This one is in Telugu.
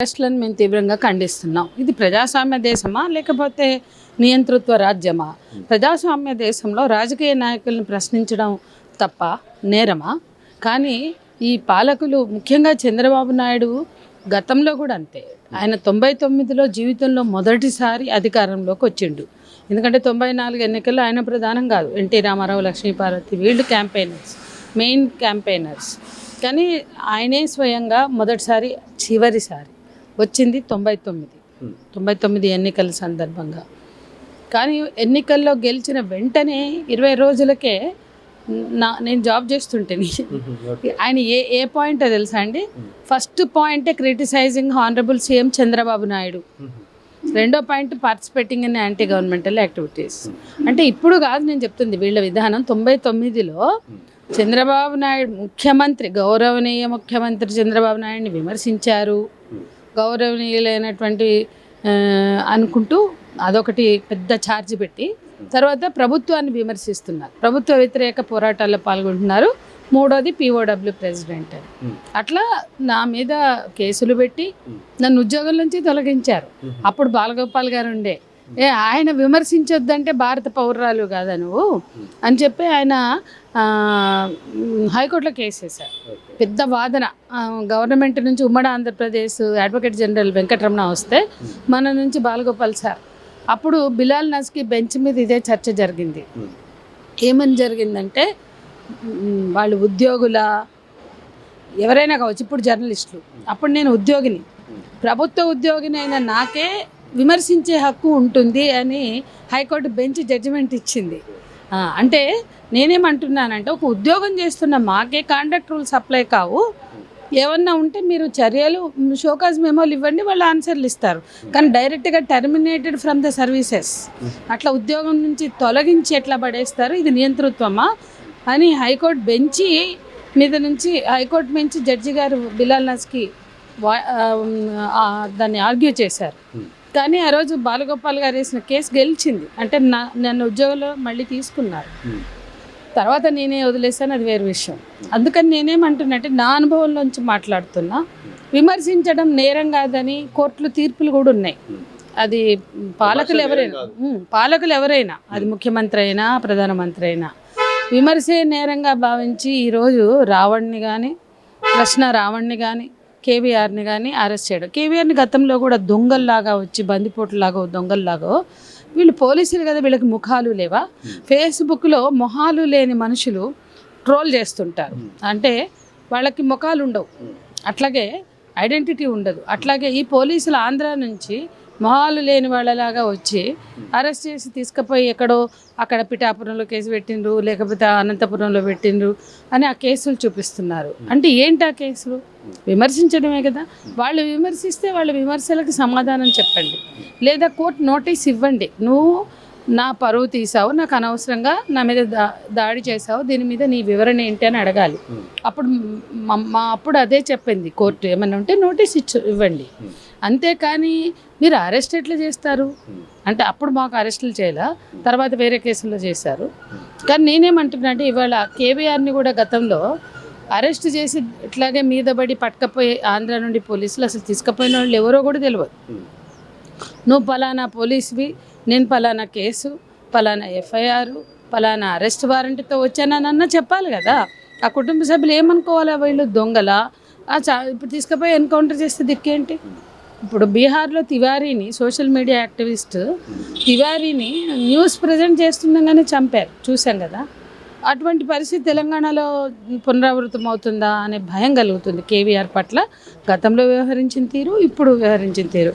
అరెస్టులను మేము తీవ్రంగా ఖండిస్తున్నాం. ఇది ప్రజాస్వామ్య దేశమా లేకపోతే నియంతృత్వ రాజ్యమా? ప్రజాస్వామ్య దేశంలో రాజకీయ నాయకులను ప్రశ్నించడం తప్ప నేరమా? కానీ ఈ పాలకులు ముఖ్యంగా చంద్రబాబు నాయుడు గతంలో కూడా అంతే. ఆయన 99లో జీవితంలో మొదటిసారి అధికారంలోకి వచ్చిండు. ఎందుకంటే 94 ఎన్నికల్లో ఆయన ప్రధానం కాదు, ఎన్టీ రామారావు, లక్ష్మీపార్వతి వీళ్ళు క్యాంపెయినర్స్, మెయిన్ క్యాంపెయినర్స్. కానీ ఆయనే స్వయంగా మొదటిసారి చివరిసారి వచ్చింది 99 ఎన్నికల సందర్భంగా. కానీ ఎన్నికల్లో గెలిచిన వెంటనే 20 రోజులకే నేను జాబ్ చేస్తుంటేనే ఆయన ఏ పాయింట్ తెలుసా అండి? ఫస్ట్ పాయింటే criticising honourable CM Chandrababu Naidu. రెండో point participating in anti governmental activities. అంటే ఇప్పుడు కాదు నేను చెప్తుంది, వీళ్ళ విధానం 99లో చంద్రబాబు నాయుడు ముఖ్యమంత్రి, గౌరవనీయ ముఖ్యమంత్రి చంద్రబాబు నాయుడిని విమర్శించారు. గౌరవనీయులైనటువంటి అనుకుంటూ అదొకటి పెద్ద ఛార్జ్ పెట్టి తర్వాత ప్రభుత్వాన్ని విమర్శిస్తున్నారు, ప్రభుత్వ వ్యతిరేక పోరాటాల్లో పాల్గొంటున్నారు. మూడోది POW ప్రెసిడెంట్ అని అట్లా నా మీద కేసులు పెట్టి నన్ను ఉద్యోగం నుంచి తొలగించారు. అప్పుడు బాలగోపాల్ గారు ఉండే, ఆయన విమర్శించొద్దంటే భారత పౌరురాలు కాదా నువ్వు అని చెప్పి ఆయన హైకోర్టులో కేసు వేశారు. పెద్ద వాదన గవర్నమెంట్ నుంచి ఉమ్మడి ఆంధ్రప్రదేశ్ అడ్వకేట్ జనరల్ వెంకటరమణ వస్తే మన నుంచి బాలగోపాల్ సార్, అప్పుడు బిలాల్ నస్కి బెంచ్ మీద ఇదే చర్చ జరిగింది. ఏమని జరిగిందంటే వాళ్ళు ఉద్యోగుల ఎవరైనా కావచ్చు, ఇప్పుడు జర్నలిస్టులు, అప్పుడు నేను ఉద్యోగిని, ప్రభుత్వ ఉద్యోగిని అయిన నాకే విమర్శించే హక్కు ఉంటుంది అని హైకోర్టు బెంచ్ జడ్జిమెంట్ ఇచ్చింది. అంటే నేనేమంటున్నానంటే ఒక ఉద్యోగం చేస్తున్న మాకే కాంట్రాక్ట్ రూల్స్ అప్లై కావు, ఏమన్నా ఉంటే మీరు చర్యలు షోకాజ్ మెమోలు ఇవ్వండి, వాళ్ళు ఆన్సర్లు ఇస్తారు. కానీ డైరెక్ట్గా టర్మినేటెడ్ ఫ్రమ్ ద సర్వీసెస్, అట్లా ఉద్యోగం నుంచి తొలగించి ఎట్లా పడేస్తారు, ఇది నియంతృత్వమా అని హైకోర్టు బెంచి మీద నుంచి హైకోర్టు బెంచ్ జడ్జి గారు బిలాల్ నస్కి దాన్ని ఆర్గ్యూ చేశారు. కానీ ఆ రోజు బాలగోపాల్ గారు వేసిన కేసు గెలిచింది. అంటే నన్ను ఉద్యోగంలో మళ్ళీ తీసుకున్నారు. తర్వాత నేనే వదిలేసాను, అది వేరే విషయం. అందుకని నేనేమంటున్నట్టే నా అనుభవంలోంచి మాట్లాడుతున్నా. విమర్శించడం నేరం కాదని కోర్టులు తీర్పులు కూడా ఉన్నాయి. అది పాలకులు ఎవరైనా అది ముఖ్యమంత్రి అయినా ప్రధానమంత్రి అయినా విమర్శే నేరంగా భావించి ఈరోజు రావణ్ని కానీ రావణ్ని కానీ కేవీఆర్ని కానీ అరెస్ట్ చేయడం. కేవీఆర్ని గతంలో కూడా దొంగల్లాగా వచ్చి బందిపోటులాగా దొంగల్లాగా, వీళ్ళు పోలీసులు కదా, వీళ్ళకి ముఖాలు లేవా? ఫేస్బుక్లో మొహాలు లేని మనుషులు ట్రోల్ చేస్తుంటారు. అంటే వాళ్ళకి ముఖాలు ఉండవు, అట్లాగే ఐడెంటిటీ ఉండదు. అట్లాగే ఈ పోలీసులు ఆంధ్ర నుంచి మొహాలు లేని వాళ్ళలాగా వచ్చి అరెస్ట్ చేసి తీసుకుపోయి ఎక్కడో అక్కడ పిఠాపురంలో కేసు పెట్టిండ్రు, లేకపోతే అనంతపురంలో పెట్టిండ్రు అని ఆ కేసులు చూపిస్తున్నారు. అంటే ఏంటి ఆ కేసులు? విమర్శించడమే కదా. వాళ్ళు విమర్శిస్తే వాళ్ళ విమర్శలకు సమాధానం చెప్పండి, లేదా కోర్టు నోటీస్ ఇవ్వండి. నువ్వు నా పరువు తీసావు, నాకు అనవసరంగా నా మీద దాడి చేసావు, దీని మీద నీ వివరణ ఏంటి అని అడగాలి. అప్పుడు అదే చెప్పింది కోర్టు, ఏమన్నా ఉంటే నోటీస్ ఇవ్వండి. అంతేకాని మీరు అరెస్ట్ ఎట్లా చేస్తారు అంటే అప్పుడు మాకు అరెస్టులు చేయాల, తర్వాత వేరే కేసుల్లో చేశారు. కానీ నేనేమంటున్నా అంటే ఇవాళ కేవీఆర్ని కూడా గతంలో అరెస్ట్ చేసి ఇట్లాగే మీద పడి పట్టుకపోయి ఆంధ్ర నుండి పోలీసులు అసలు తీసుకుపోయిన వాళ్ళు ఎవరో కూడా తెలియదు. నువ్వు పలానా పోలీసువి, నేను పలానా కేసు, పలానా FIR, పలానా అరెస్ట్ వారెంట్తో వచ్చానన్న చెప్పాలి కదా. ఆ కుటుంబ సభ్యులు ఏమనుకోవాలా, వీళ్ళు దొంగలా ఇప్పుడు తీసుకుపోయి ఎన్కౌంటర్ చేస్తే దిక్కేంటి? ఇప్పుడు బీహార్లో తివారీని, సోషల్ మీడియా యాక్టివిస్ట్ తివారీని న్యూస్ ప్రజెంట్ చేస్తుండగానే చంపారు, చూసాం కదా. అటువంటి పరిస్థితి తెలంగాణలో పునరావృతం అవుతుందా అనే భయం కలుగుతుంది కేవీఆర్ పట్ల. గతంలో వ్యవహరించిన తీరు, ఇప్పుడు వ్యవహరించిన తీరు.